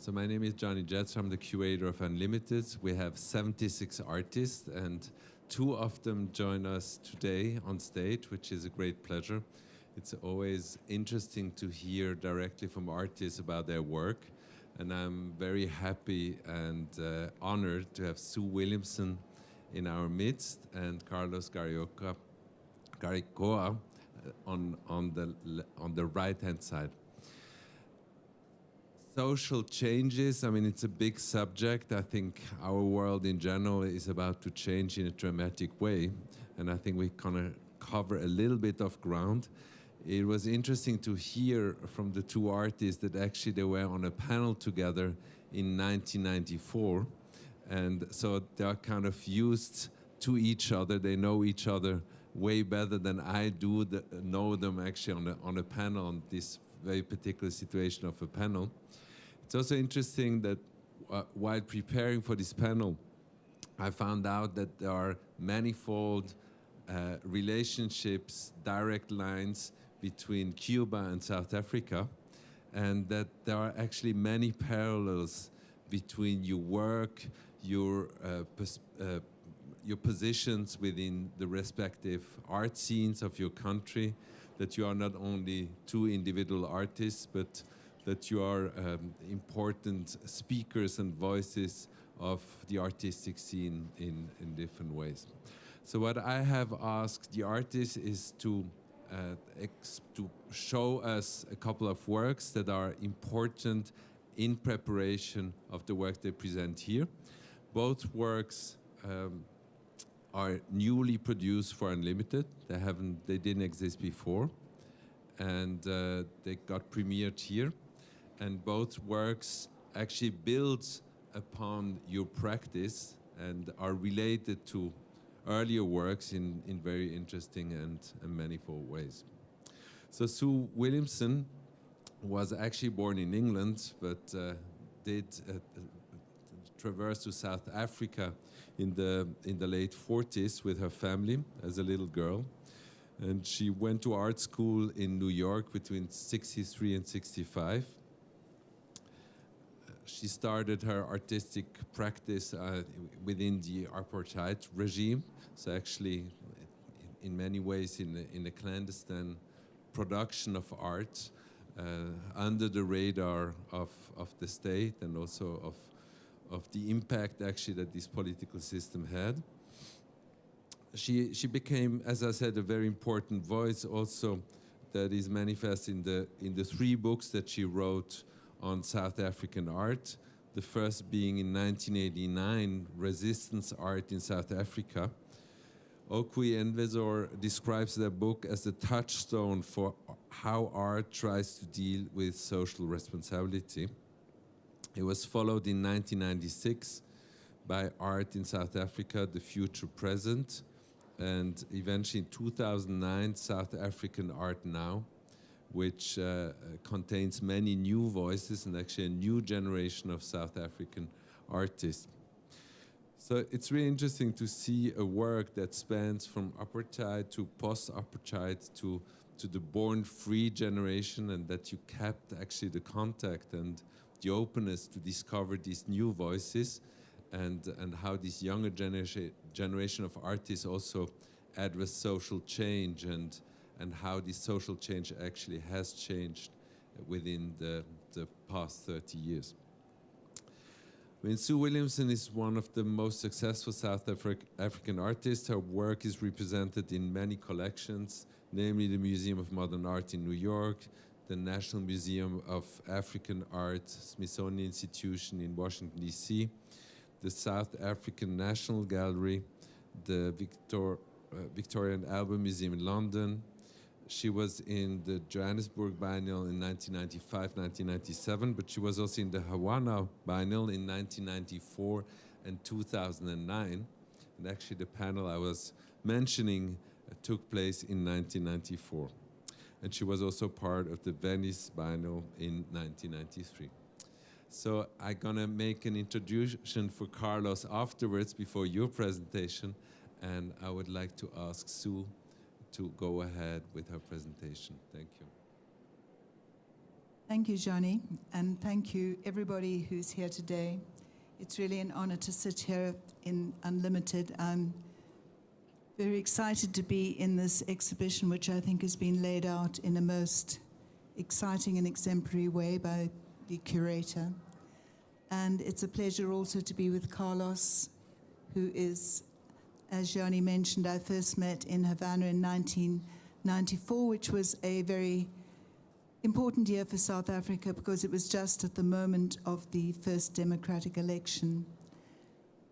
So my name is Gianni Jetzer. I'm the curator of Unlimited. We have 76 artists, and 2 of them join us today on stage, which is a great pleasure. It's always interesting to hear directly from artists about their work, and I'm very happy and honored to have Sue Williamson in our midst and Carlos Garaicoa on the right-hand side. Social changes, I mean, it's a big subject. I think our world in general is about to change in a dramatic way, and I think we're gonna cover a little bit of ground. It was interesting to hear from the 2 artists that actually they were on a panel together in 1994, and so they are kind of used to each other. They know each other way better than I do know them actually on a panel, on this very particular situation of a panel. It's also interesting that while preparing for this panel, I found out that there are manifold relationships, direct lines between Cuba and South Africa, and that there are actually many parallels between your work, your positions within the respective art scenes of your country, that you are not only 2 individual artists, but that you are important speakers and voices of the artistic scene in different ways. So what I have asked the artists is to show us a couple of works that are important in preparation of the work they present here. Both works are newly produced for Unlimited. They didn't exist before, and they got premiered here. And both works actually build upon your practice and are related to earlier works in very interesting and manifold ways. So Sue Williamson was actually born in England, but did traverse to South Africa in the late 40s with her family as a little girl. And she went to art school in New York between 63 and 65. She started her artistic practice within the apartheid regime, so actually in many ways in a clandestine production of art under the radar of the state, and also of the impact actually that this political system had. She became, as I said, a very important voice also that is manifest in the 3 books that she wrote on South African art. The first being in 1989, Resistance Art in South Africa. Okui Envezor describes the book as a touchstone for how art tries to deal with social responsibility. It was followed in 1996 by Art in South Africa, The Future Present, and eventually in 2009, South African Art Now, which contains many new voices and actually a new generation of South African artists. So it's really interesting to see a work that spans from apartheid to post-apartheid to the born-free generation, and that you kept actually the contact and the openness to discover these new voices, and how this younger generation of artists also address social change, and how this social change actually has changed within the past 30 years. I mean, Sue Williamson is one of the most successful South African artists. Her work is represented in many collections, namely the Museum of Modern Art in New York, the National Museum of African Art, Smithsonian Institution in Washington, D.C., the South African National Gallery, the Victoria and Albert Museum in London. She was in the Johannesburg Biennial in 1995-1997, but she was also in the Havana Biennial in 1994 and 2009. And actually the panel I was mentioning took place in 1994. And she was also part of the Venice Biennial in 1993. So I'm gonna make an introduction for Carlos afterwards, before your presentation, and I would like to ask Sue to go ahead with her presentation. Thank you. Thank you, Gianni, and thank you everybody who's here today. It's really an honor to sit here in Unlimited. I'm very excited to be in this exhibition, which I think has been laid out in a most exciting and exemplary way by the curator. And it's a pleasure also to be with Carlos, who is, as Gianni mentioned, I first met in Havana in 1994, which was a very important year for South Africa because it was just at the moment of the first democratic election.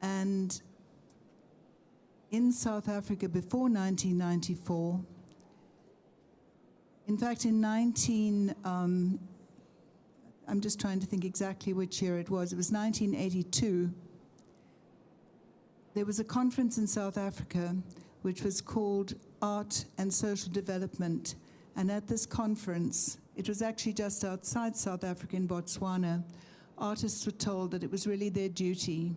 And in South Africa before 1994, in fact I'm just trying to think exactly which year it was 1982, there was a conference in South Africa which was called Art and Social Development. And at this conference, it was actually just outside South Africa in Botswana, artists were told that it was really their duty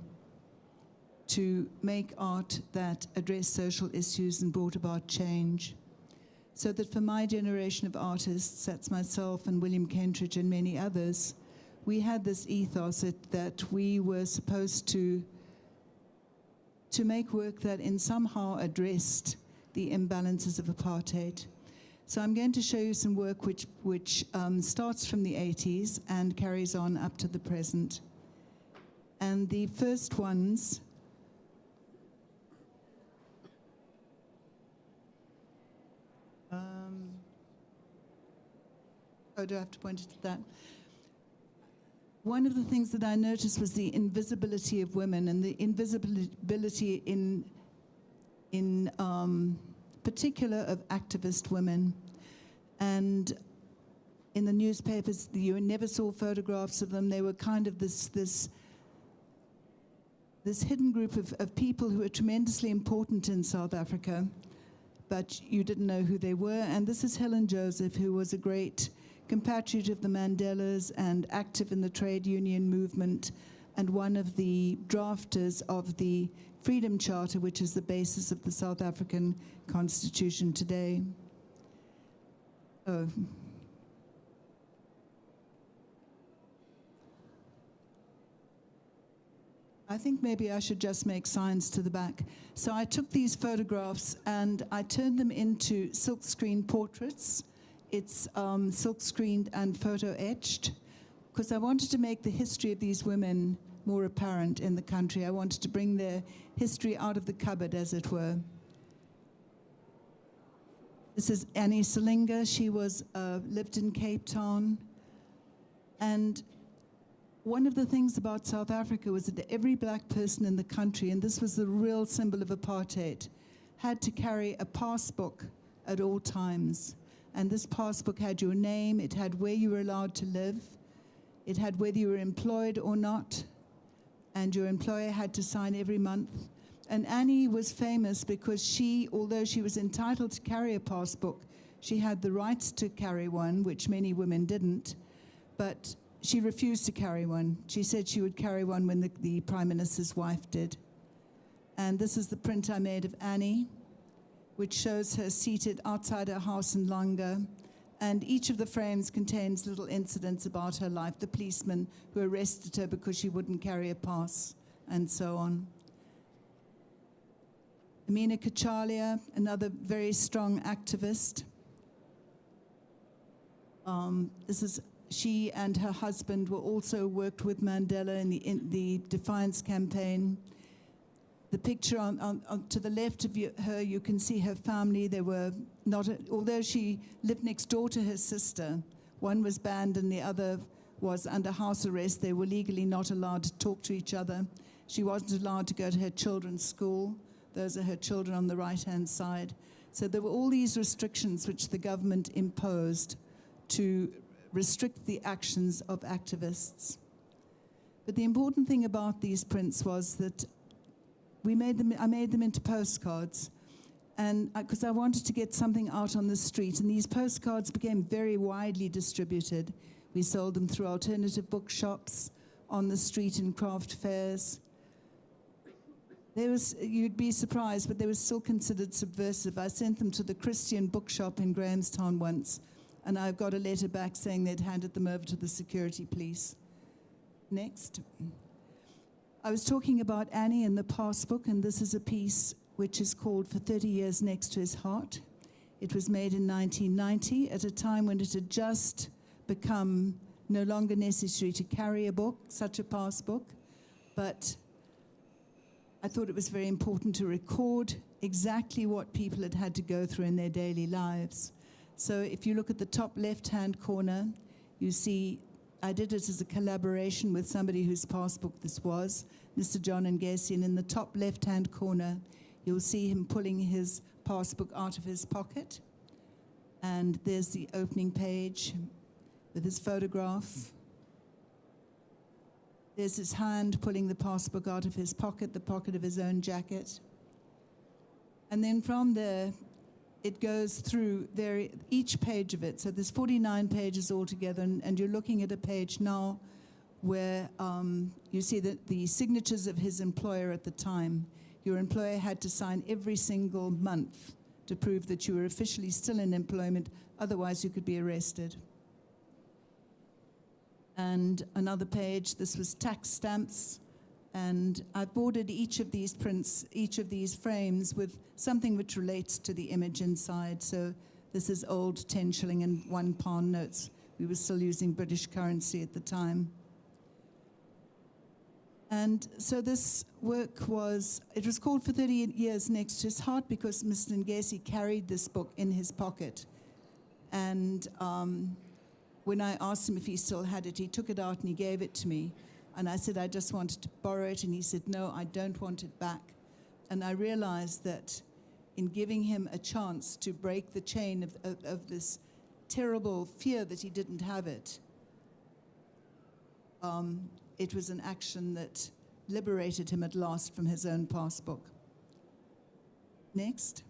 to make art that addressed social issues and brought about change. So that for my generation of artists, that's myself and William Kentridge and many others, we had this ethos that we were supposed to make work that in somehow addressed the imbalances of apartheid. So I'm going to show you some work which starts from the 80s and carries on up to the present. And the first ones do I have to point it to that? One of the things that I noticed was the invisibility of women and the invisibility in particular of activist women. And in the newspapers, you never saw photographs of them. They were kind of this hidden group of people who were tremendously important in South Africa, but you didn't know who they were. And this is Helen Joseph, who was a great compatriot of the Mandelas and active in the trade union movement, and one of the drafters of the Freedom Charter, which is the basis of the South African Constitution today. Oh. I think maybe I should just make signs to the back. So I took these photographs and I turned them into silkscreen portraits. It's silk-screened and photo-etched, because I wanted to make the history of these women more apparent in the country. I wanted to bring their history out of the cupboard, as it were. This is Annie Selinga. She was lived in Cape Town. And one of the things about South Africa was that every black person in the country, and this was the real symbol of apartheid, had to carry a passbook at all times. And this passbook had your name, it had where you were allowed to live, it had whether you were employed or not, and your employer had to sign every month. And Annie was famous because she, although she was entitled to carry a passbook, she had the rights to carry one, which many women didn't, but she refused to carry one. She said she would carry one when the Prime Minister's wife did. And this is the print I made of Annie, which shows her seated outside her house in Langa. And each of the frames contains little incidents about her life, the policeman who arrested her because she wouldn't carry a pass, and so on. Amina Kachalia, another very strong activist. She and her husband were also worked with Mandela in the Defiance campaign. The picture to the left of her, you can see her family. They were not, although she lived next door to her sister, one was banned and the other was under house arrest. They were legally not allowed to talk to each other. She wasn't allowed to go to her children's school. Those are her children on the right-hand side. So there were all these restrictions which the government imposed to restrict the actions of activists. But the important thing about these prints was that I made them into postcards, and because I wanted to get something out on the street, and these postcards became very widely distributed. We sold them through alternative bookshops, on the street in craft fairs. You'd be surprised, but they were still considered subversive. I sent them to the Christian bookshop in Grahamstown once, And I've got a letter back saying they'd handed them over to the security police. Next. I was talking about Annie in the passbook, and this is a piece which is called For 30 Years Next to His Heart. It was made in 1990 at a time when it had just become no longer necessary to carry a book, such a passbook, but I thought it was very important to record exactly what people had had to go through in their daily lives. So if you look at the top left-hand corner, you see I did it as a collaboration with somebody whose passbook this was, Mr. John Ngesi, and in the top left-hand corner, you'll see him pulling his passbook out of his pocket. And there's the opening page with his photograph. There's his hand pulling the passbook out of his pocket, the pocket of his own jacket. And then from there, it goes through each page of it. So there's 49 pages altogether, and you're looking at a page now where you see that the signatures of his employer at the time. Your employer had to sign every single month to prove that you were officially still in employment, otherwise you could be arrested. And another page, this was tax stamps, and I've bordered each of these prints, each of these frames with something which relates to the image inside. So this is old 10 shilling and £1 notes. We were still using British currency at the time. And so this work was called For 30 Years Next to His Heart because Mr. Ngesi carried this book in his pocket. And when I asked him if he still had it, he took it out and he gave it to me. And I said, I just wanted to borrow it. And he said, no, I don't want it back. And I realized that in giving him a chance to break the chain of this terrible fear that he didn't have it, it was an action that liberated him at last from his own passbook. Next.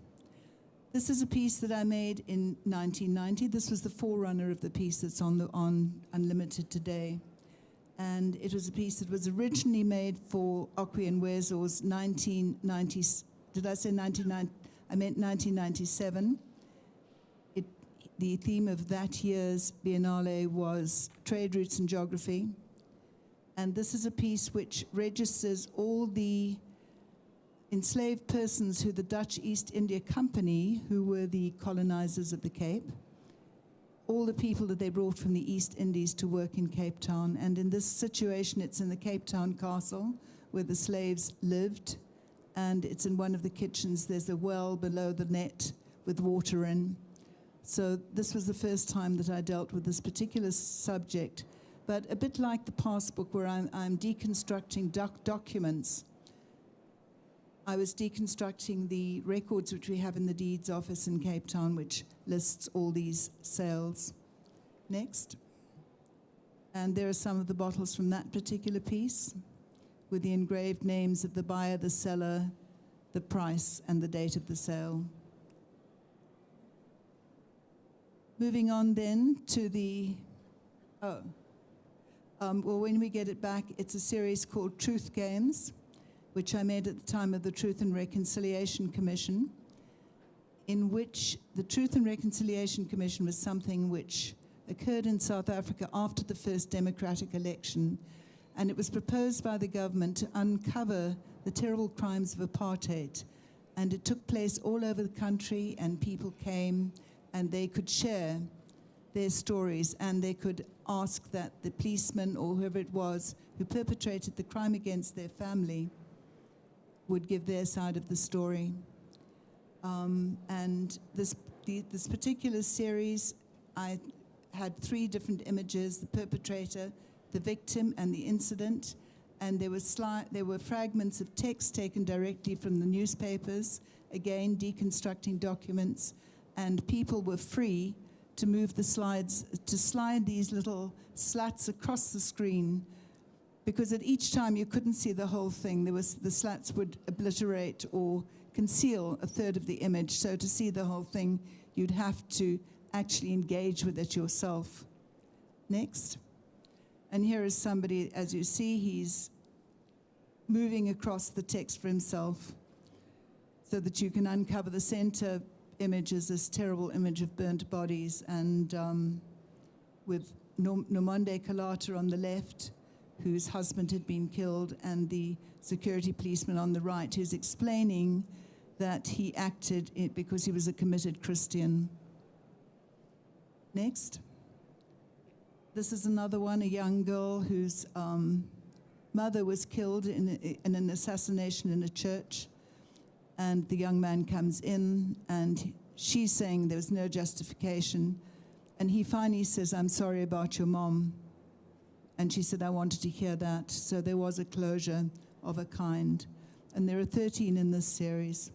This is a piece that I made in 1990. This was the forerunner of the piece that's on Unlimited today. And it was a piece that was originally made for Okwi and Wezor's 1990. Did I say 1990? I meant 1997. The theme of that year's Biennale was trade routes and geography. And this is a piece which registers all the enslaved persons who the Dutch East India Company, who were the colonizers of the Cape, all the people that they brought from the East Indies to work in Cape Town. And in this situation, it's in the Cape Town castle where the slaves lived, and it's in one of the kitchens. There's a well below the net with water in. So this was the first time that I dealt with this particular subject. But a bit like the passbook where I'm deconstructing documents, I was deconstructing the records which we have in the deeds office in Cape Town, which lists all these sales. Next. And there are some of the bottles from that particular piece with the engraved names of the buyer, the seller, the price, and the date of the sale. Moving on then to the, well, when we get it back, it's a series called Truce Games, which I made at the time of the Truth and Reconciliation Commission, in which the Truth and Reconciliation Commission was something which occurred in South Africa after the first democratic election, and it was proposed by the government to uncover the terrible crimes of apartheid. And it took place all over the country, and people came and they could share their stories, and they could ask that the policeman or whoever it was who perpetrated the crime against their family would give their side of the story. And this particular series, I had 3 different images: the perpetrator, the victim, and the incident. And there were fragments of text taken directly from the newspapers, again deconstructing documents, and people were free to move the slides, to slide these little slats across the screen, because at each time you couldn't see the whole thing. The slats would obliterate or conceal a third of the image. So to see the whole thing, you'd have to actually engage with it yourself. Next. And here is somebody, as you see, he's moving across the text for himself so that you can uncover the center image is this terrible image of burnt bodies, and with Nomande Kalata on the left, whose husband had been killed, and the security policeman on the right, who's explaining that he acted because he was a committed Christian. Next. This is another one, a young girl whose mother was killed in an assassination in a church, and the young man comes in, and she's saying there was no justification, and he finally says, "I'm sorry about your mom." And she said, "I wanted to hear that." So there was a closure of a kind. And there are 13 in this series.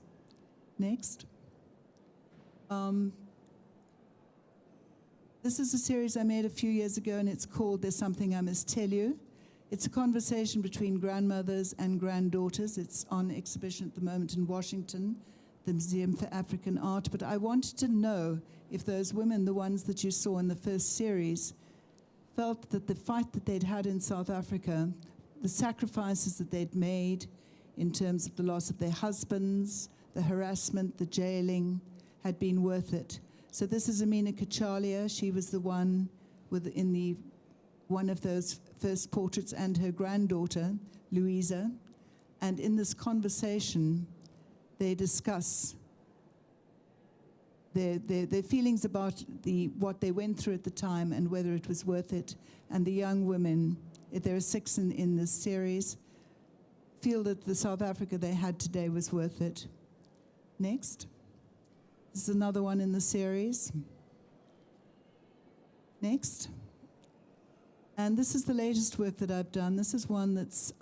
Next. This is a series I made a few years ago, and it's called There's Something I Must Tell You. It's a conversation between grandmothers and granddaughters. It's on exhibition at the moment in Washington, the Museum for African Art. But I wanted to know if those women, the ones that you saw in the first series, felt that the fight that they'd had in South Africa, the sacrifices that they'd made in terms of the loss of their husbands, the harassment, the jailing, had been worth it. So this is Amina Kachalia. She was the one in one of those first portraits, and her granddaughter, Louisa. And in this conversation, they discuss their feelings about what they went through at the time and whether it was worth it. And the young women, there are 6 in this series, feel that the South Africa they had today was worth it. Next. This is another one in the series. Next. And this is the latest work that I've done. This is one that's,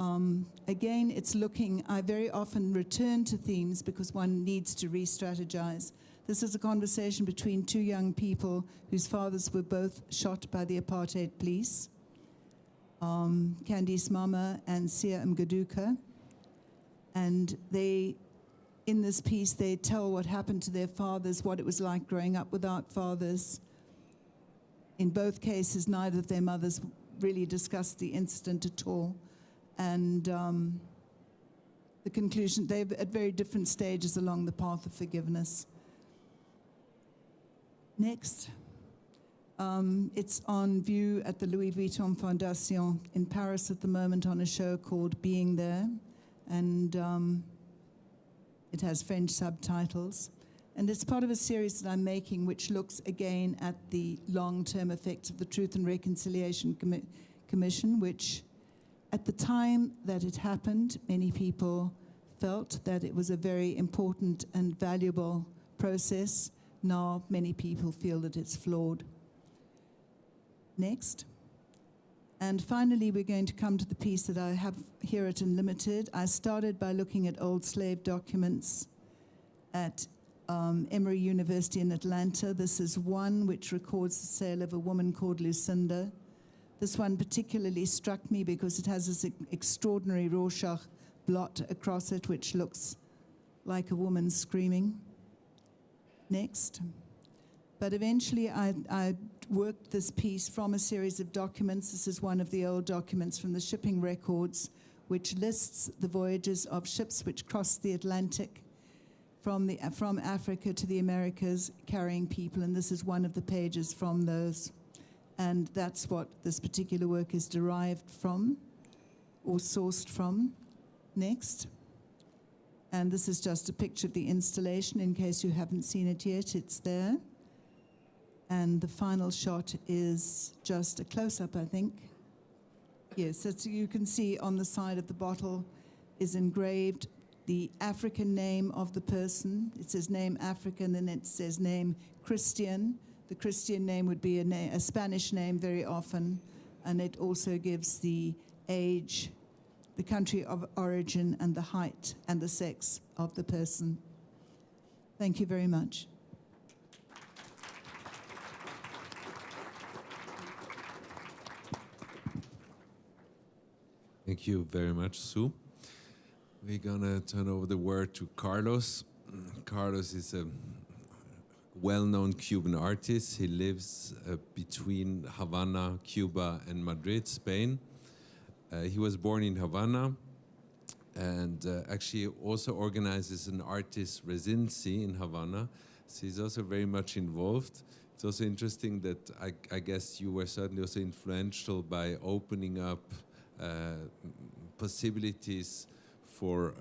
again, it's looking, I very often return to themes because one needs to re-strategize. This is a conversation between 2 young people whose fathers were both shot by the apartheid police, Candice Mama and Sia Mgaduka. And in this piece, they tell what happened to their fathers, what it was like growing up without fathers. In both cases, neither of their mothers really discussed the incident at all. And the conclusion, they're at very different stages along the path of forgiveness. Next. It's on view at the Louis Vuitton Fondation in Paris at the moment on a show called Being There. And it has French subtitles. And it's part of a series that I'm making which looks again at the long-term effects of the Truth and Reconciliation Commission, which at the time that it happened, many people felt that it was a very important and valuable process. Now many people feel that it's flawed. Next. And finally, we're going to come to the piece that I have here at Unlimited. I started by looking at old slave documents at Emory University in Atlanta. This is one which records the sale of a woman called Lucinda. This one particularly struck me because it has this extraordinary Rorschach blot across it, which looks like a woman screaming. Next. But eventually I worked this piece from a series of documents. This is one of the old documents from the shipping records, which lists the voyages of ships which crossed the Atlantic from Africa to the Americas carrying people, and this is one of the pages from those. And that's what this particular work is derived from or sourced from. Next. And this is just a picture of the installation in case you haven't seen it yet. It's there. And the final shot is just a close-up, I think. Yes, so you can see on the side of the bottle is engraved the African name of the person. It says name African, and it says name Christian. The Christian name would be a Spanish name very often, and it also gives the age, the country of origin, and the height and the sex of the person. Thank you very much. Thank you very much, Sue. We're gonna turn over the word to Carlos. Carlos is a well-known Cuban artist. He lives between Havana, Cuba, and Madrid, Spain. He was born in Havana and actually also organizes an artist residency in Havana. She's also very much involved. It's also interesting that I guess you were certainly also influential by opening up possibilities for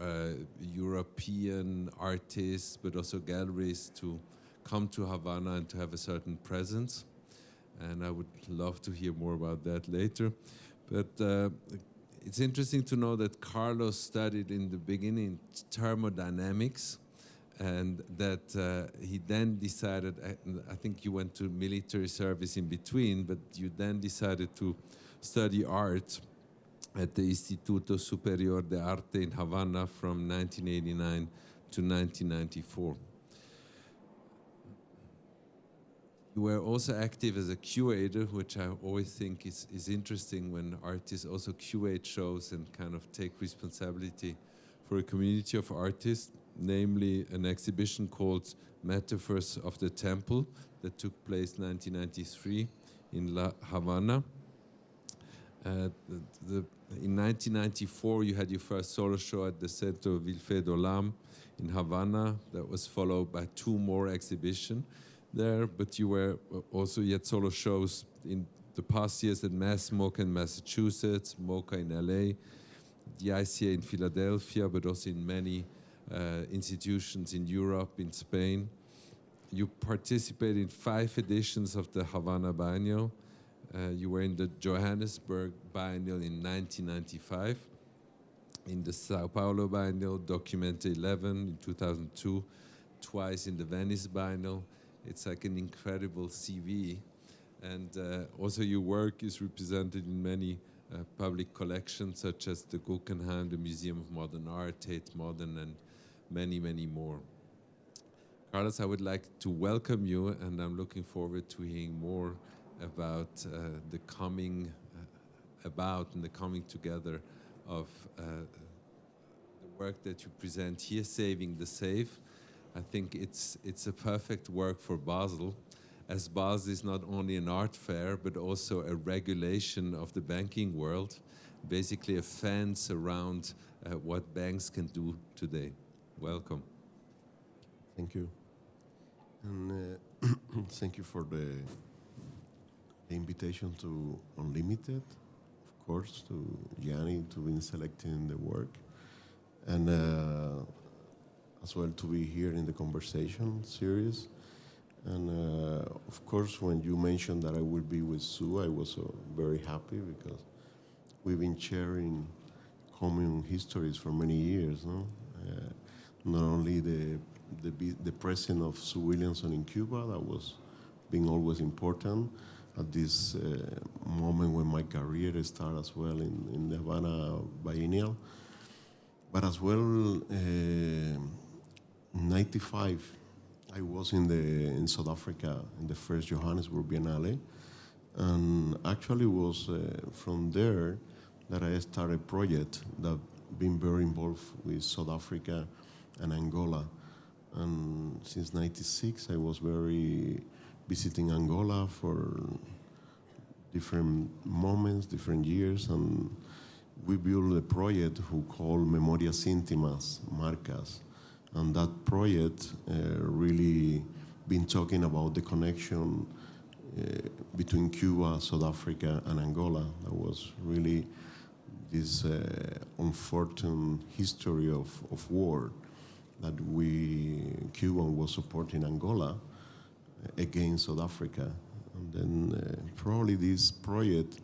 European artists, but also galleries to come to Havana and to have a certain presence. And I would love to hear more about that later. But it's interesting to know that Carlos studied in the beginning thermodynamics, and that he then decided, I think you went to military service in between, but you then decided to study art at the Instituto Superior de Arte in Havana from 1989 to 1994. You were also active as a curator, which I always think is interesting when artists also curate shows and kind of take responsibility for a community of artists, namely an exhibition called Metaphors of the Temple that took place 1993 in La Havana. In 1994, you had your first solo show at the Centro Wilfredo Lam in Havana. That was followed by 2 more exhibitions there, but you were also yet solo shows in the past years at Mass MoCA in Massachusetts, MoCA in LA, the ICA in Philadelphia, but also in many institutions in Europe, in Spain. You participated in 5 editions of the Havana Biennial. You were in the Johannesburg Biennial in 1995, in the Sao Paulo Biennial, Documenta 11 in 2002, twice in the Venice Biennial. It's like an incredible CV. And also your work is represented in many public collections, such as the Guggenheim, the Museum of Modern Art, Tate Modern, and many, many more. Carlos, I would like to welcome you, and I'm looking forward to hearing more about the coming and the coming together of the work that you present here, Saving the Safe. I think it's a perfect work for Basel, as Basel is not only an art fair, but also a regulation of the banking world, basically a fence around what banks can do today. Welcome. Thank you. And thank you for the invitation to Unlimited, of course, to Gianni, to be selecting the work, and as well to be here in the conversation series. And of course, when you mentioned that I will be with Sue, I was very happy because we've been sharing common histories for many years. No? Not only the presence of Sue Williamson in Cuba, that was being always important at this moment when my career started as well in the Havana Biennial, but as well. 95, I was in South Africa in the first Johannesburg Biennale, and actually was from there that I started a project that been very involved with South Africa and Angola. And since '96, I was very visiting Angola for different moments, different years, and we built a project who called Memorias Íntimas, Marcas. And that project really been talking about the connection between Cuba, South Africa, and Angola. That was really this unfortunate history of war that Cuba was supporting Angola against South Africa. And then probably this project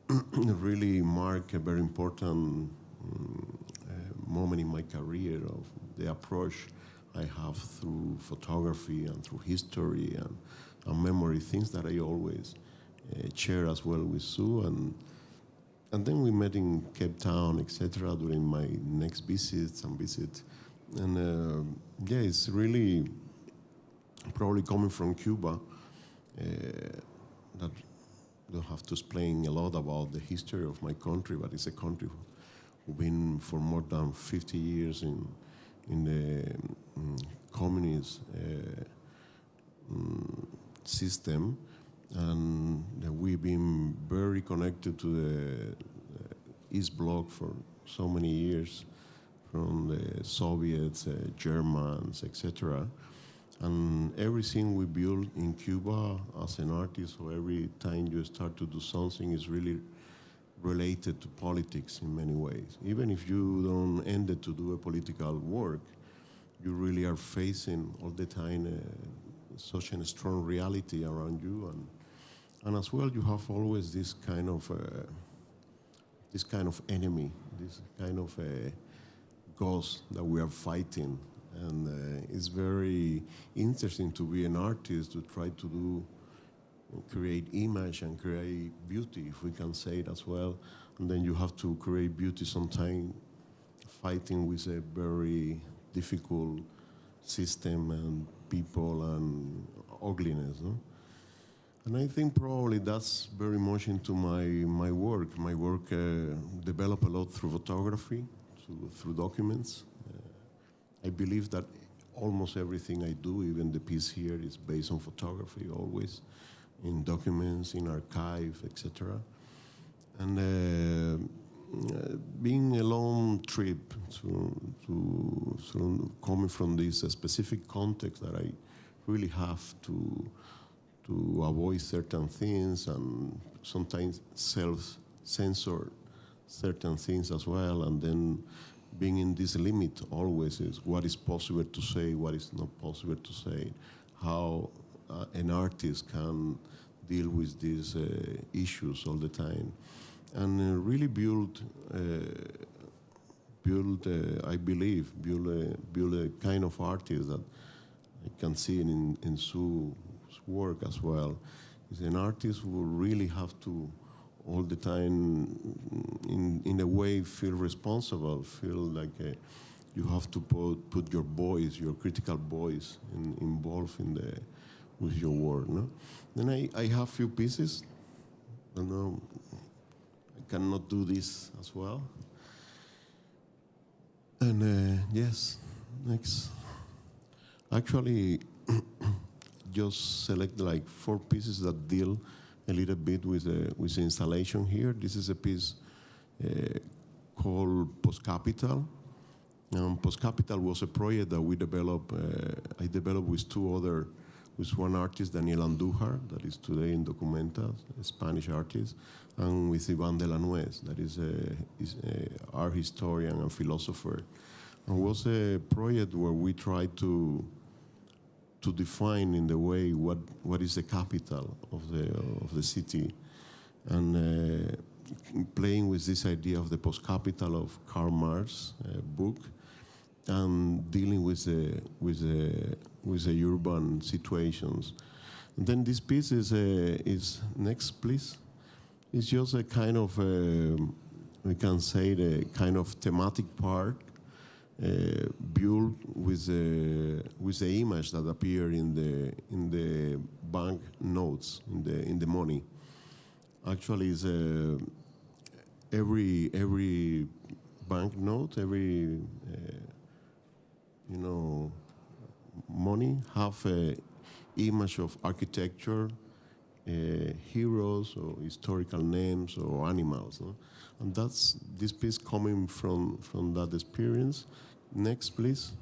really marked a very important moment in my career of the approach I have through photography and through history and memory, things that I always share as well with Sue. And then we met in Cape Town, etc., during my next visits. And yeah, it's really probably coming from Cuba that I don't have to explain a lot about the history of my country, but it's a country who've been for more than 50 years in the communist system, and we've been very connected to the East Bloc for so many years, from the Soviets, Germans, etc. And everything we build in Cuba as an artist, or every time you start to do something, is really related to politics in many ways. Even if you don't end it to do a political work, you really are facing all the time such a strong reality around you, and as well you have always this kind of enemy, this kind of ghost that we are fighting, and it's very interesting to be an artist, to try to create image and create beauty, if we can say it as well. And then you have to create beauty sometimes fighting with a very difficult system and people and ugliness. No? And I think probably that's very much into my work. My work developed a lot through photography, through documents. I believe that almost everything I do, even the piece here, is based on photography always, in documents, in archive, etc. And being a long trip to coming from this specific context that I really have to avoid certain things and sometimes self-censor certain things as well, and then being in this limit always is what is possible to say, what is not possible to say, how an artist can deal with these issues all the time, and really build, I believe, build a kind of artist that I can see in Sue's work as well. Is an artist who really have to all the time, in a way, feel responsible, feel like you have to put your voice, your critical voice, involved with your work. No? Then I have few pieces. I know I cannot do this as well. And yes, next. Actually, just select like 4 pieces that deal a little bit with the installation here. This is a piece called Postcapital. Postcapital was a project that we developed. I developed with one artist, Daniel Andújar, that is today in Documenta, a Spanish artist, and with Iván de la Nuez, that is an art historian and philosopher. And it was a project where we tried to define in the way what is the capital of the city, and playing with this idea of the post-capital of Karl Marx book, and dealing with the urban situations. And then this piece is next, please. It's just a kind of we can say the kind of thematic part. Built with the image that appear in the bank notes, in the money. Actually, is every bank note, every money have a image of architecture, heroes or historical names or animals, no? And that's this piece coming from that experience. Next, please.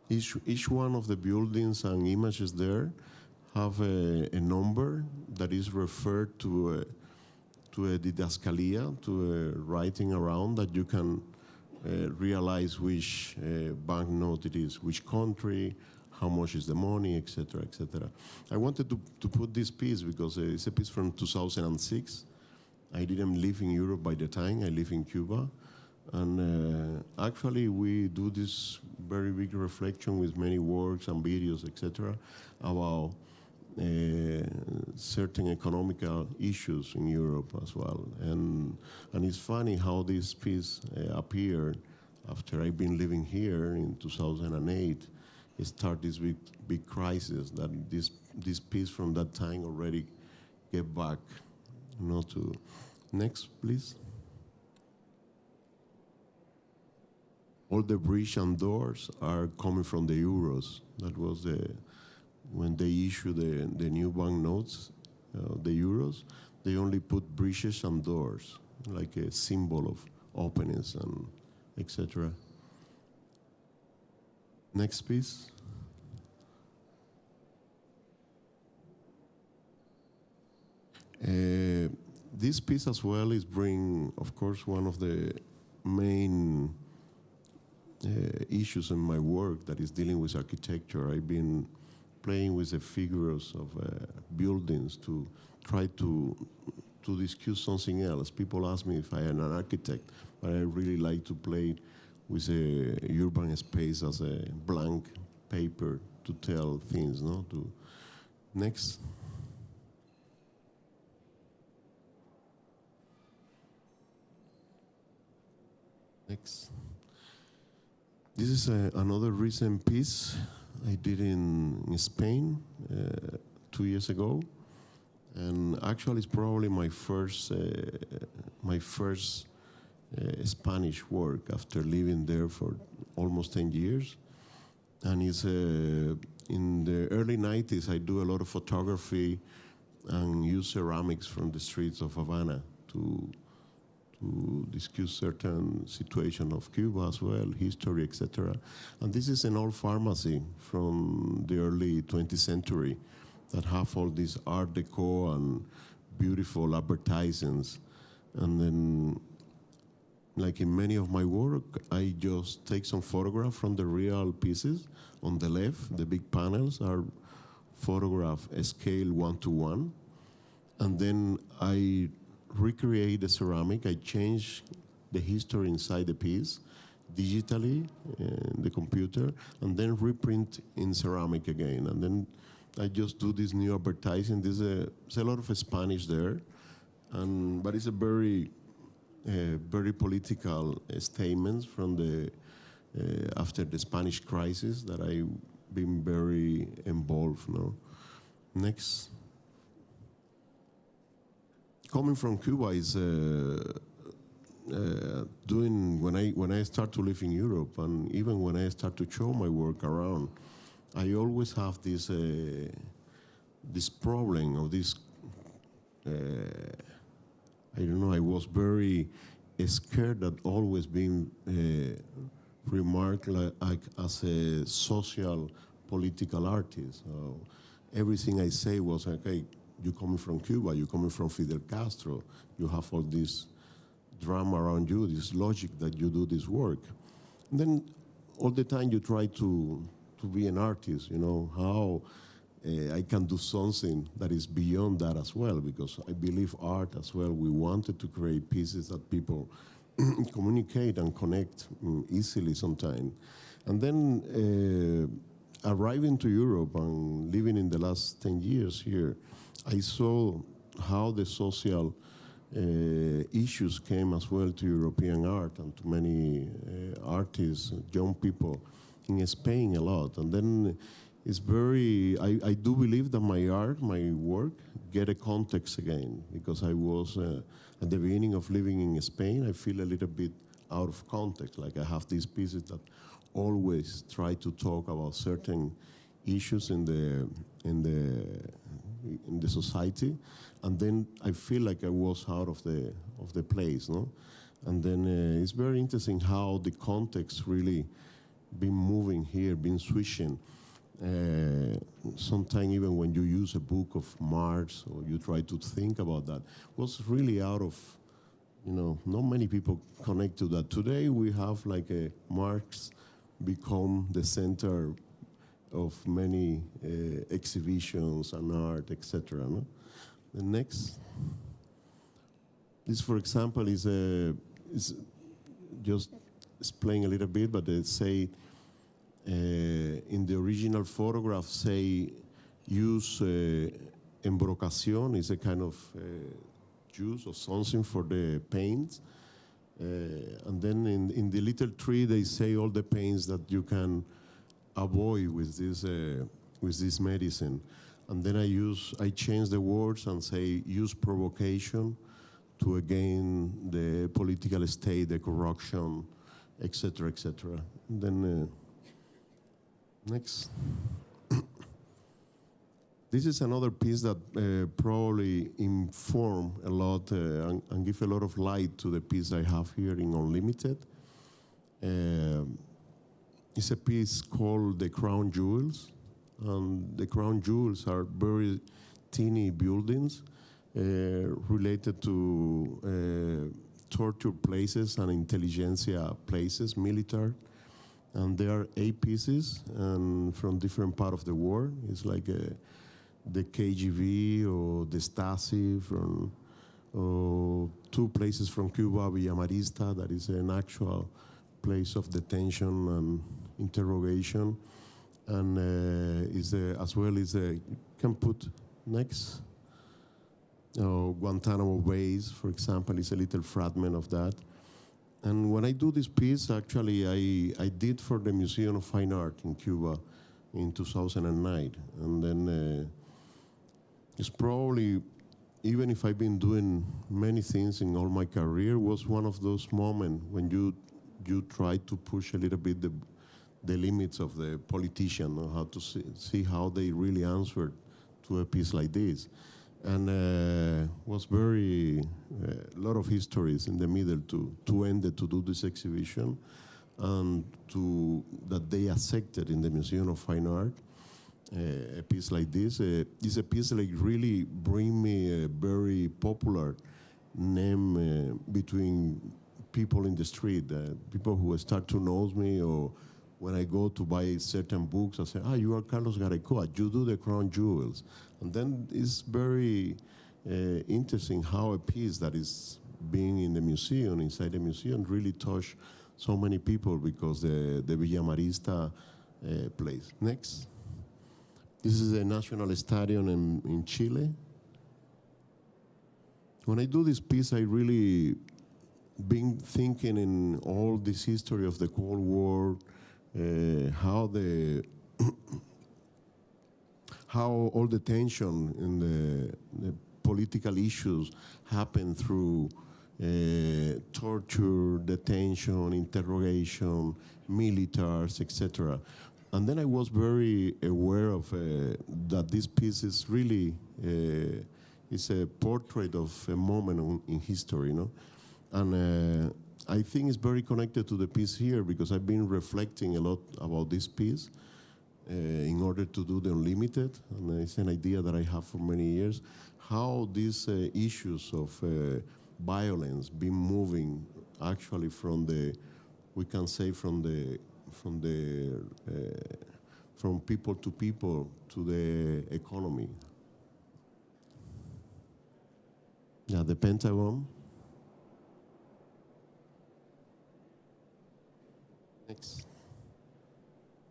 Each one of the buildings and images there have a number that is referred to a didascalia, to a writing around that you can realize which banknote it is, which country, how much is the money, etc., etc. I wanted to put this piece because it's a piece from 2006. I didn't live in Europe by the time. I live in Cuba. And actually, we do this very big reflection with many works and videos, etc., about certain economical issues in Europe as well. And it's funny how this piece appeared after I've been living here in 2008. It started this big crisis that this piece from that time already get back, to next, please. All the bridge and doors are coming from the euros. That was when they issued the new banknotes, the euros, they only put bridges and doors, like a symbol of openness and etc. Next piece. This piece as well is bring, of course, one of the main issues in my work that is dealing with architecture. I've been playing with the figures of buildings to try to discuss something else. People ask me if I am an architect, but I really like to play with a urban space as a blank paper to tell things. No, next. Next. This is another recent piece I did in Spain 2 years ago, and actually it's probably my first Spanish work after living there for almost 10 years. And it's in the early 90s I do a lot of photography and use ceramics from the streets of Havana to discuss certain situation of Cuba as well, history, etc. And this is an old pharmacy from the early 20th century that have all this Art Deco and beautiful advertisements. And then, like in many of my work, I just take some photograph from the real pieces. On the left, the big panels are photograph scale 1:1. And then I recreate the ceramic. I change the history inside the piece digitally in the computer, and then reprint in ceramic again. And then I just do this new advertising. There's a lot of Spanish there, but it's a very political statements from the after the Spanish crisis that I've been very involved. No, next. Coming from Cuba is doing when I start to live in Europe, and even when I start to show my work around, I always have this this problem of this. I don't know. I was very scared that always being remarked like as a social political artist. So everything I say was like, okay, you coming from Cuba, you coming from Fidel Castro, you have all this drama around you, this logic that you do this work. And then all the time you try to be an artist, you know, how I can do something that is beyond that as well, because I believe art as well, we wanted to create pieces that people communicate and connect easily sometimes. And then arriving to Europe and living in the last 10 years here, I saw how the social issues came as well to European art and to many artists, young people in Spain a lot. And then it's very, I do believe that my art, my work, get a context again, because I was, at the beginning of living in Spain, I feel a little bit out of context, like I have these pieces that always try to talk about certain issues in the society, and then I feel like I was out of the place, no? And then it's very interesting how the context really been moving here, been switching. Sometimes even when you use a book of Marx or you try to think about that, was really out of, you know, not many people connect to that. Today we have like a Marx become the center of many exhibitions and art, etc. No? The next, this, for example, is just explain a little bit, but they say in the original photograph, say use embrocación, is a kind of juice or something for the paints. And then in the little tree, they say all the pains that you can avoid with this medicine. And then I change the words and say use provocation to again the political state, the corruption, etc., etc. Then next. This is another piece that probably inform a lot and give a lot of light to the piece I have here in Unlimited. it's a piece called The Crown Jewels. The crown jewels are very teeny buildings related to torture places and intelligentsia places, military. And there are 8 pieces and from different part of the world. It's like the KGB or the Stasi from 2 places from Cuba, Villa Marista, that is an actual place of detention and interrogation. And as well as can put next. Guantanamo Base, for example, is a little fragment of that. And when I do this piece, actually, I did for the Museum of Fine Art in Cuba in 2009. And then it's probably, even if I've been doing many things in all my career, was one of those moments when you try to push a little bit the limits of the politician, or how to see how they really answered to a piece like this. And was very, a lot of histories in the middle to end it, to do this exhibition, and that they accepted in the Museum of Fine Art. A piece like this is a piece like really bring me a very popular name between people in the street, people who start to know me, or when I go to buy certain books, I say, you are Carlos Garaicoa, you do the Crown Jewels. And then it's very interesting how a piece that is being in the museum, inside the museum, really touched so many people because the Villa Marista place. Next. This is the National Stadium in Chile. When I do this piece, I really been thinking in all this history of the Cold War, how all the tension in the political issues happen through torture, detention, interrogation, militaries, etc. And then I was very aware of that this piece is really is a portrait of a moment in history, you know? And I think it's very connected to the piece here because I've been reflecting a lot about this piece in order to do the Unlimited, and it's an idea that I have for many years, how these issues of violence been moving actually from the, we can say from people to the economy. Yeah, the Pentagon. Next.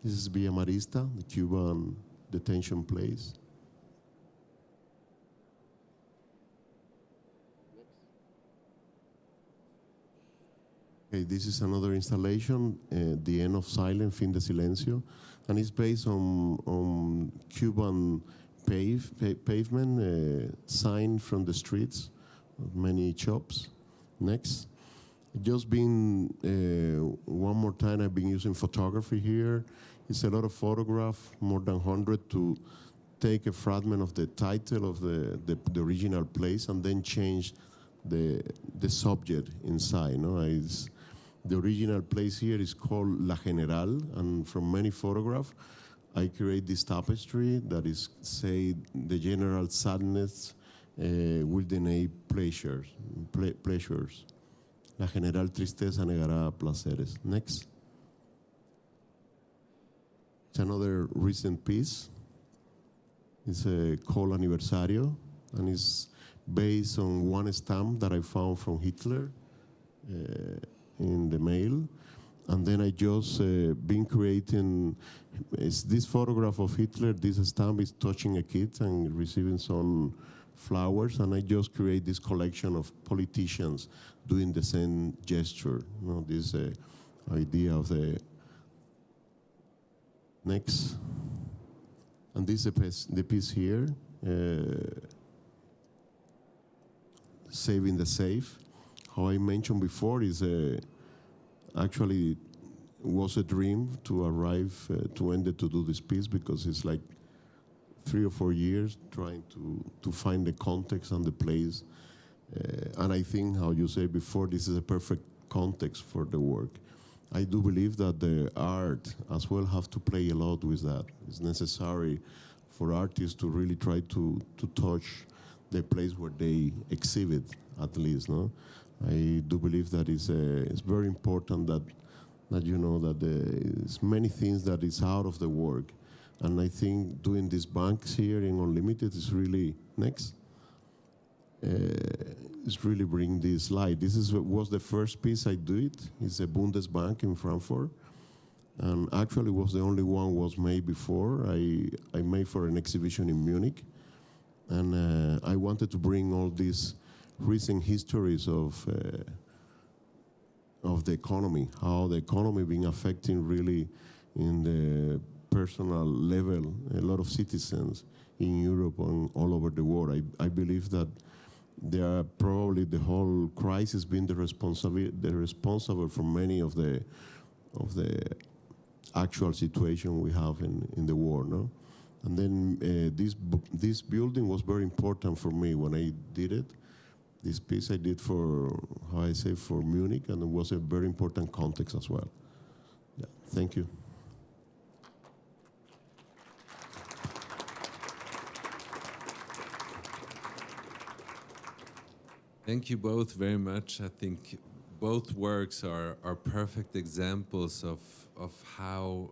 This is Villa Marista, the Cuban detention place. Okay, this is another installation, The End of Silence, Fin de Silencio, and it's based on Cuban pavement, sign from the streets of many shops. Next. Just been, one more time, I've been using photography here. It's a lot of photograph, more than 100, to take a fragment of the title of the original place and then change the subject inside. No? The original place here is called La General, and from many photographs, I create this tapestry that is, say, the general sadness with the name pleasures. La general tristeza negará placeres. Next. It's another recent piece. It's called Aniversario, and it's based on one stamp that I found from Hitler in the mail. And then I just been creating, it's this photograph of Hitler, this stamp is touching a kid and receiving some flowers, and I just create this collection of politicians doing the same gesture. You know, this idea of the next. And this is the piece here, Saving the Safe. How I mentioned before is actually was a dream to arrive to end it, to do this piece, because it's like 3 or 4 years trying to find the context and the place. And I think, how you say before, this is a perfect context for the work. I do believe that the art as well have to play a lot with that. It's necessary for artists to really try to touch the place where they exhibit, at least. No, I do believe that it's very important that you know that there's many things that is out of the work, and I think doing these banks here in Unlimited is really next. It's really bring this light. Was the first piece I do it. It's a Bundesbank in Frankfurt, and actually was the only one was made before. I made for an exhibition in Munich, and I wanted to bring all these recent histories of the economy, how the economy being affecting really in the personal level a lot of citizens in Europe and all over the world. I believe that they are probably the whole crisis being the responsible for many of the actual situation we have in the world. No? And then this building was very important for me when I did it. This piece I did for, how I say, for Munich, and it was a very important context as well. Yeah, thank you. Thank you both very much. I think both works are perfect examples of how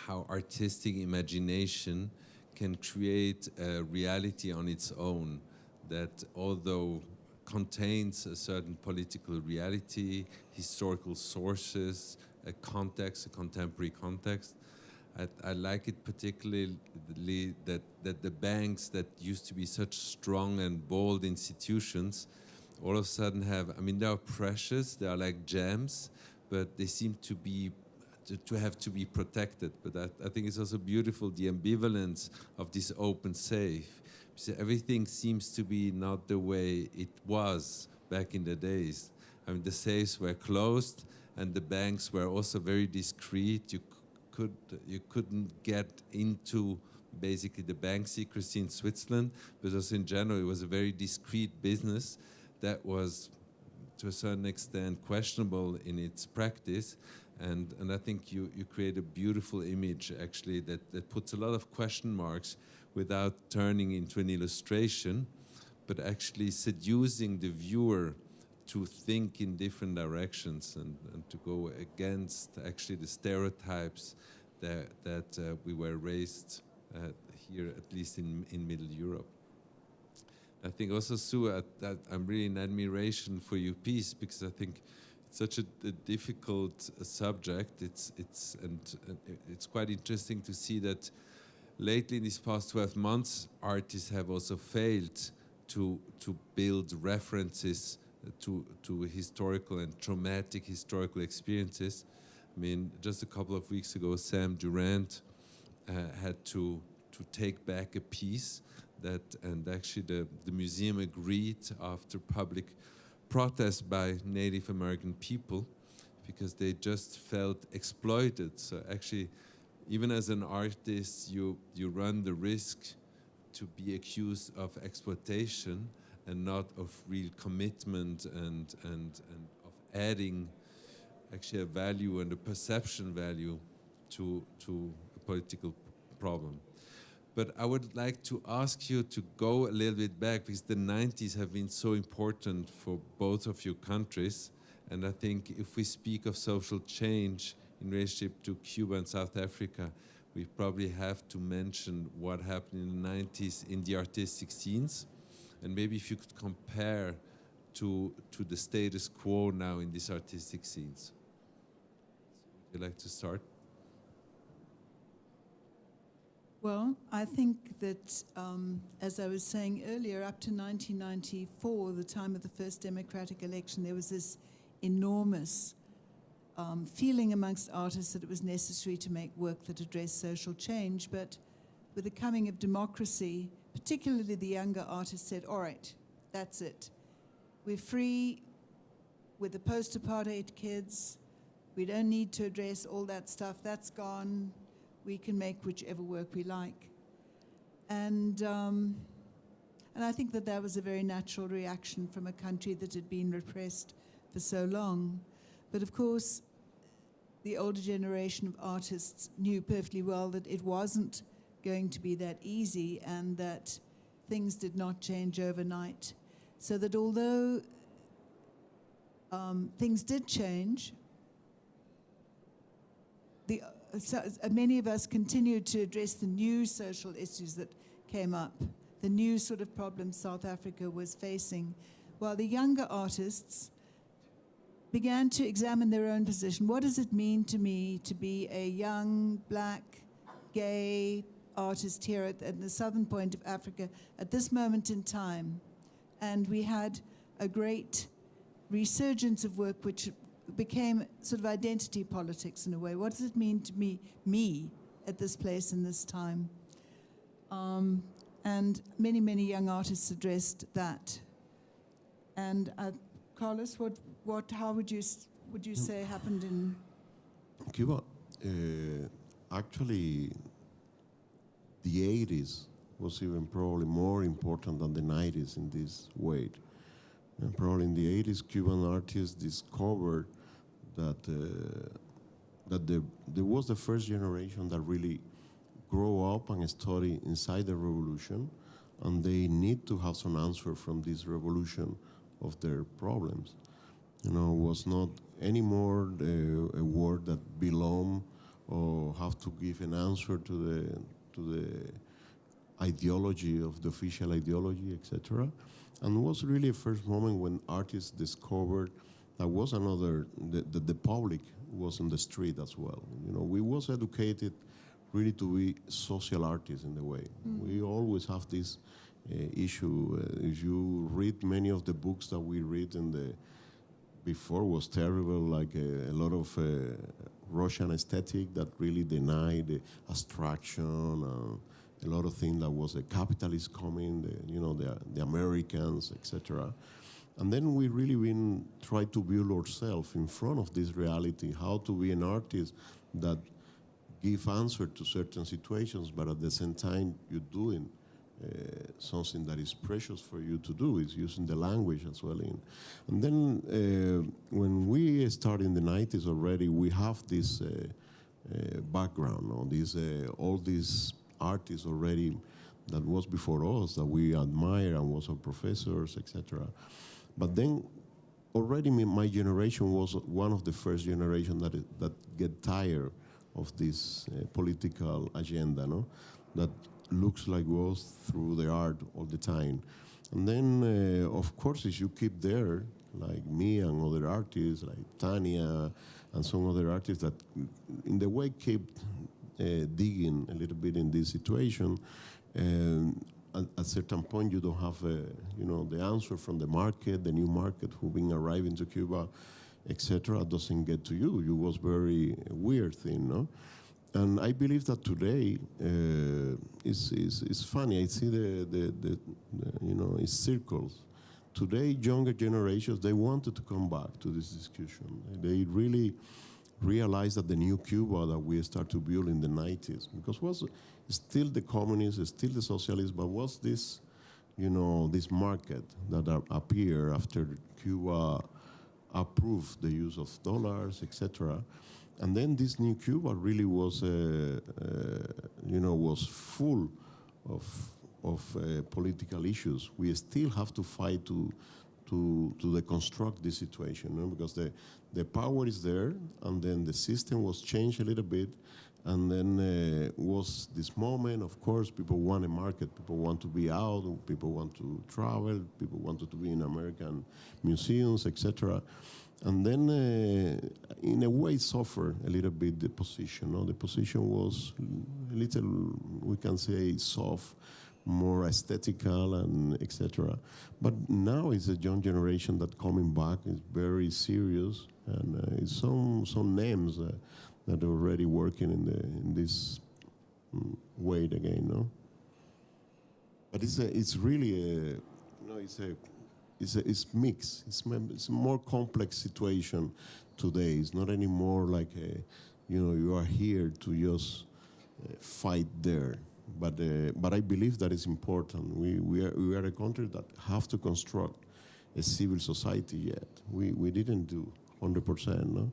artistic imagination can create a reality on its own that, although contains a certain political reality, historical sources, a context, a contemporary context. I like it particularly that the banks that used to be such strong and bold institutions all of a sudden have, I mean, they are precious, they are like gems, but they seem to be to have to be protected. But I think it's also beautiful, the ambivalence of this open safe. So everything seems to be not the way it was back in the days. I mean, the safes were closed, and the banks were also very discreet. You couldn't get into basically the bank secrecy in Switzerland, but also in general, it was a very discreet business that was, to a certain extent, questionable in its practice. And I think you create a beautiful image, actually, that puts a lot of question marks without turning into an illustration, but actually seducing the viewer to think in different directions and to go against actually the stereotypes that we were raised here, at least in Middle Europe. I think also, Sue, that I'm really in admiration for your piece, because I think it's such a difficult subject. It's quite interesting to see that lately, in these past 12 months, artists have also failed to build references to historical and traumatic historical experiences. I mean, just a couple of weeks ago, Sam Durant had to take back a piece and actually the museum agreed after public protest by Native American people, because they just felt exploited. So actually, even as an artist, you run the risk to be accused of exploitation and not of real commitment and of adding actually a value and a perception value to a political problem. But I would like to ask you to go a little bit back, because the 90s have been so important for both of your countries. And I think if we speak of social change in relationship to Cuba and South Africa, we probably have to mention what happened in the 90s in the artistic scenes. And maybe if you could compare to the status quo now in these artistic scenes. Would you like to start? Well, I think that, as I was saying earlier, up to 1994, the time of the first democratic election, there was this enormous feeling amongst artists that it was necessary to make work that addressed social change. But with the coming of democracy, particularly the younger artists said, all right, that's it. We're free with the post-apartheid kids. We don't need to address all that stuff. That's gone. We can make whichever work we like. And I think that was a very natural reaction from a country that had been repressed for so long. But of course, the older generation of artists knew perfectly well that it wasn't going to be that easy and that things did not change overnight. So that although things did change, many of us continued to address the new social issues that came up, the new sort of problems South Africa was facing, while the younger artists began to examine their own position. What does it mean to me to be a young, black, gay artist here at the southern point of Africa at this moment in time? And we had a great resurgence of work which became sort of identity politics in a way. What does it mean to me at this place in this time? And many, many young artists addressed that. And Carlos, how would you say happened in Cuba? Actually, the 80s was even probably more important than the 90s in this way. And probably in the 80s, Cuban artists discovered that there was the first generation that really grow up and study inside the revolution, and they need to have some answer from this revolution of their problems. You know, it was not anymore a word that belong or have to give an answer to the ideology of the official ideology, etc. And it was really a first moment when artists discovered that was another, the public was on the street as well. You know, we was educated really to be social artists in the way. We always have this issue. If you read many of the books that we read before was terrible, like a lot of Russian aesthetic that really denied the abstraction, a lot of things that was a capitalist coming, the Americans, etc. And then we really been try to build ourselves in front of this reality, how to be an artist that give answer to certain situations, but at the same time you're doing something that is precious for you to do, is using the language as well. And then when we start in the 90s already, we have this background, all these artists already that was before us, that we admire and was our professors, etc. But then already my generation was one of the first generation that get tired of this political agenda, no? That looks like goes through the art all the time. And then, of course, if you keep there, like me and other artists, like Tanya and some other artists that in the way keep digging a little bit in this situation, and at a certain point you don't have the answer from the market, the new market who been arriving to Cuba, etc. doesn't get to you. It was very weird thing, no? And I believe that today it's funny. I see the it circles. Today, younger generations, they wanted to come back to this discussion. They really realized that the new Cuba that we start to build in the 90s, because was still the communists, still the socialists, but was this, this market that appeared after Cuba approved the use of dollars, etc. And then this new Cuba really was, was full of political issues. We still have to fight to deconstruct this situation, because the power is there, and then the system was changed a little bit, and then was this moment. Of course, people want a market. People want to be out. People want to travel. People wanted to be in American museums, etc. And then, in a way, suffered a little bit the position. No? The position was a little, we can say, soft, more aesthetical, and etc. But now it's a young generation that coming back is very serious, and it's some names that are already working in this way again. No, but it's really it's mixed. It's a more complex situation today. It's not anymore like you are here to just fight there. But I believe that is important. We are a country that have to construct a civil society yet. We didn't do 100%, no?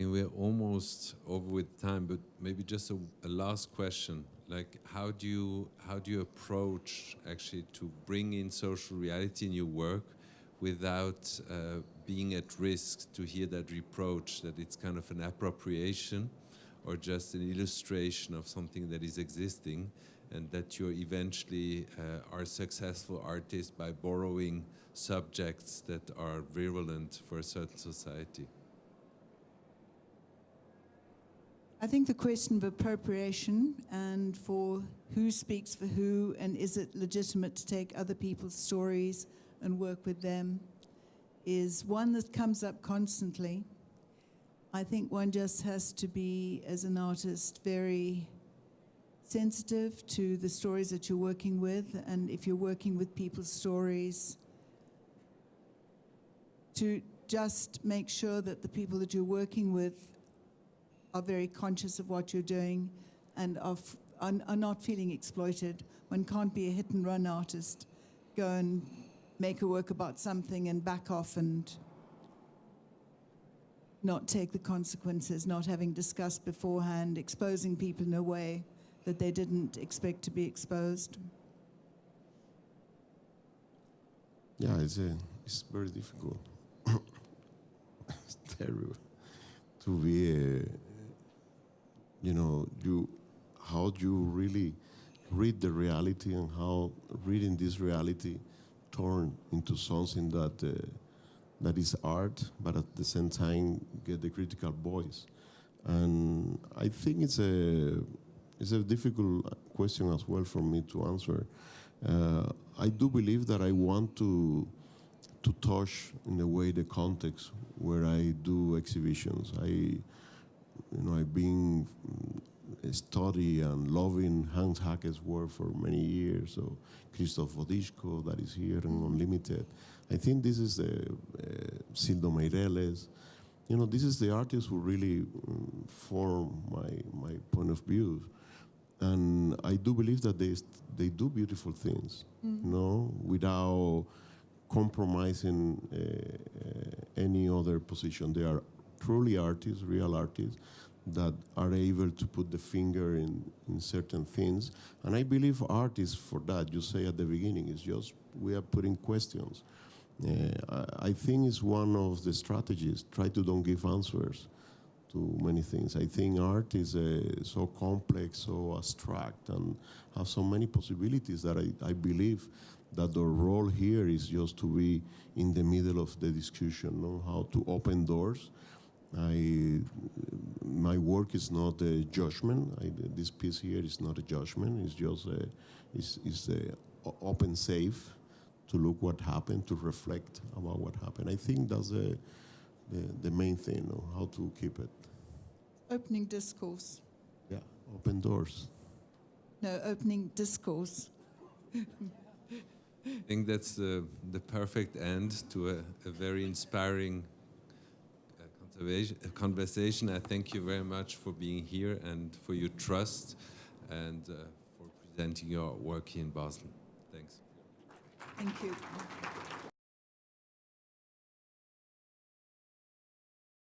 And we're almost over with time, but maybe just a last question. Like, how do you approach actually to bring in social reality in your work without being at risk to hear that reproach that it's kind of an appropriation or just an illustration of something that is existing, and that you eventually are successful artists by borrowing subjects that are virulent for a certain society? I think the question of appropriation and for who speaks for who, and is it legitimate to take other people's stories and work with them, is one that comes up constantly. I think one just has to be, as an artist, very sensitive to the stories that you're working with, and if you're working with people's stories, to just make sure that the people that you're working with are very conscious of what you're doing and are not feeling exploited. One can't be a hit-and-run artist, go and make a work about something and back off and not take the consequences, not having discussed beforehand, exposing people in a way that they didn't expect to be exposed. Yeah, it's very difficult. It's terrible to be how do you really read the reality, and how reading this reality turn into something that is art, but at the same time get the critical voice. And I think it's a difficult question as well for me to answer. I do believe that I want to touch in a way the context where I do exhibitions. I've been studying and loving Hans Hacke's work for many years. So Krzysztof Wodiczko, that is here in Unlimited. I think this is Sildo Meireles. This is the artists who really form my point of view. And I do believe that they do beautiful things, without compromising any other position. They are truly artists, real artists, that are able to put the finger in certain things. And I believe art is for that. You say at the beginning, it's just we are putting questions. I think it's one of the strategies. Try to don't give answers to many things. I think art is so complex, so abstract, and has so many possibilities that I believe that the role here is just to be in the middle of the discussion, how to open doors. My work is not a judgment. This piece here is not a judgment. It's just it's open, safe, to look what happened, to reflect about what happened. I think that's the main thing, how to keep it. Opening discourse. Yeah, open doors. No, opening discourse. I think that's the perfect end to a very inspiring conversation. I thank you very much for being here and for your trust and for presenting your work here in Basel. Thanks. Thank you.